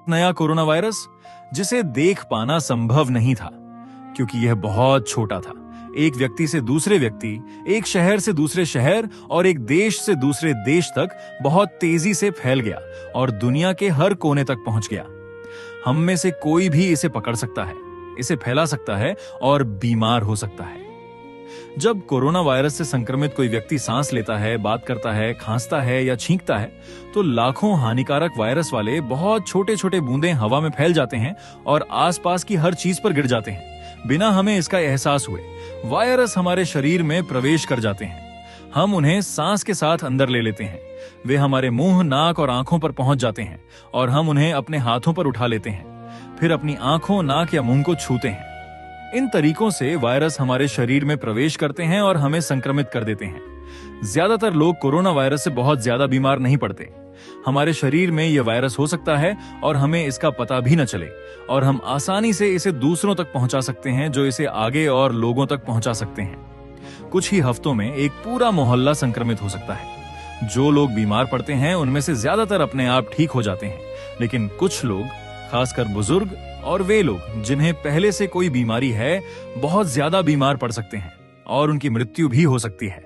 नया corona virus जिसे देख पाना संभव नहीं था, क्योंकि यह बहुत छोटा था। एक व्यक्ति से दूसरे व्यक्ति, एक शहर से दूसरे शहर और एक देश से दूसरे देश तक बहुत तेजी से फैल गया और दुनिया के हर कोने तक पहुंच गया। हम में से कोई भी इसे पकड़ सकता है, इसे फैला सकता है और बीमार हो सकता है। जब कोरोना वायरस से संक्रमित कोई व्यक्ति सांस लेता है, बात करता है, खांसता है या छींकता है, तो लाखों हानिकारक वायरस वाले बहुत छोटे छोटे बूंदें हवा में फैल जाते हैं और आसपास की हर चीज पर गिर जाते हैं, बिना हमें इसका एहसास हुए। वायरस हमारे शरीर में प्रवेश कर जाते हैं। हम उन्हें सांस के साथ अंदर ले लेते हैं। वे हमारे मुंह, नाक और आंखों पर पहुंच जाते हैं और हम उन्हें अपने हाथों पर उठा लेते हैं, फिर अपनी आंखों, नाक या मुंह को छूते हैं। इन तरीकों से वायरस हमारे शरीर में प्रवेश करते हैं और हमें संक्रमित कर देते हैं। ज्यादातर लोग कोरोना वायरस से बहुत ज्यादा बीमार नहीं पड़ते। हमारे शरीर में यह वायरस हो सकता है और हमें इसका पता भी न चले, और हम आसानी से इसे दूसरों तक पहुंचा सकते हैं, जो इसे आगे और लोगों तक पहुंचा सकते हैं। कुछ ही हफ्तों में एक पूरा मोहल्ला संक्रमित हो सकता है। जो लोग बीमार पड़ते हैं उनमें से ज्यादातर अपने आप ठीक हो जाते हैं, लेकिन कुछ लोग, खासकर बुजुर्ग और वे लोग जिन्हें पहले से कोई बीमारी है, बहुत ज्यादा बीमार पड़ सकते हैं और उनकी मृत्यु भी हो सकती है।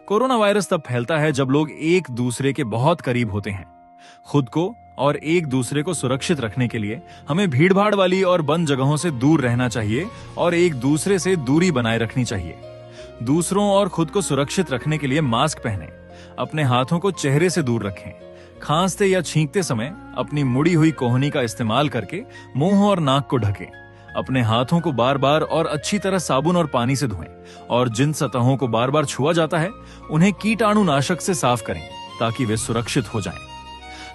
कोरोना वायरस तब फैलता है जब लोग एक दूसरे के बहुत करीब होते हैं। खुद को और एक दूसरे को सुरक्षित रखने के लिए हमें भीड़भाड़ वाली और बंद जगहों से दूर रहना चाहिए और एक दूसरे से दूरी बनाए रखनी चाहिए। दूसरों और खुद को सुरक्षित रखने के लिए मास्क पहनें, अपने हाथों को चेहरे से दूर रखें, खांसते या छींकते समय अपनी मुड़ी हुई कोहनी का इस्तेमाल करके मुंह और नाक को ढकें। अपने हाथों को बार बार और अच्छी तरह साबुन और पानी से धोएं और जिन सतहों को बार बार छुआ जाता है उन्हें कीटाणुनाशक से साफ करें ताकि वे सुरक्षित हो जाएं।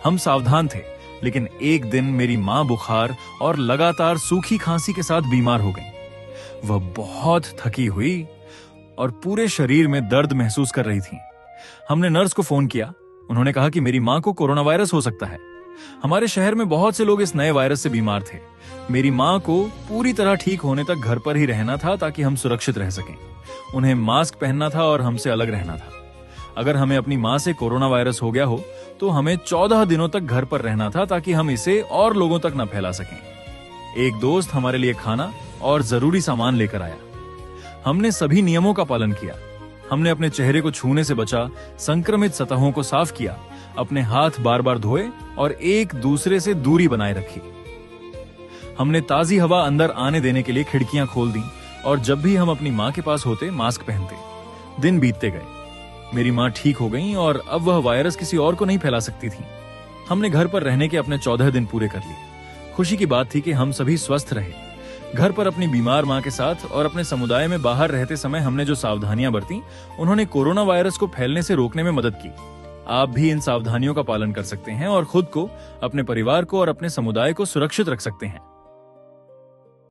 हम सावधान थे, लेकिन एक दिन मेरी मां बुखार और लगातार सूखी खांसी के साथ बीमार हो गई। वह बहुत थकी हुई और पूरे शरीर में दर्द महसूस कर रही थी। हमने नर्स को फोन किया। उन्होंने कहा कि मेरी मां को कोरोना वायरस हो सकता है। हमारे शहर में बहुत से लोग इस नए वायरस से बीमार थे। मेरी मां को पूरी तरह ठीक होने तक घर पर ही रहना था ताकि हम सुरक्षित रह सकें। उन्हें मास्क पहनना था और हमसे अलग रहना था। अगर हमें अपनी मां से कोरोना वायरस हो गया हो तो हमें 14 दिनों तक घर पर रहना था ताकि हम इसे और लोगों तक न फैला सकें। एक दोस्त हमारे लिए खाना और जरूरी सामान लेकर आया। हमने सभी नियमों का पालन किया। हमने अपने चेहरे को छूने से बचा, संक्रमित सतहों को साफ किया, अपने हाथ बार बार धोए और एक दूसरे से दूरी बनाए रखी। हमने ताजी हवा अंदर आने देने के लिए खिड़कियां खोल दी और जब भी हम अपनी मां के पास होते मास्क पहनते। दिन बीतते गए। मेरी मां ठीक हो गई और अब वह वायरस किसी और को नहीं फैला सकती थी। हमने घर पर रहने के अपने 14 दिन पूरे कर लिए। खुशी की बात थी कि हम सभी स्वस्थ रहे। घर पर अपनी बीमार मां के साथ और अपने समुदाय में बाहर रहते समय हमने जो सावधानियां बरती, उन्होंने कोरोना वायरस को फैलने से रोकने में मदद की। आप भी इन सावधानियों का पालन कर सकते हैं और खुद को, अपने परिवार को और अपने समुदाय को सुरक्षित रख सकते हैं।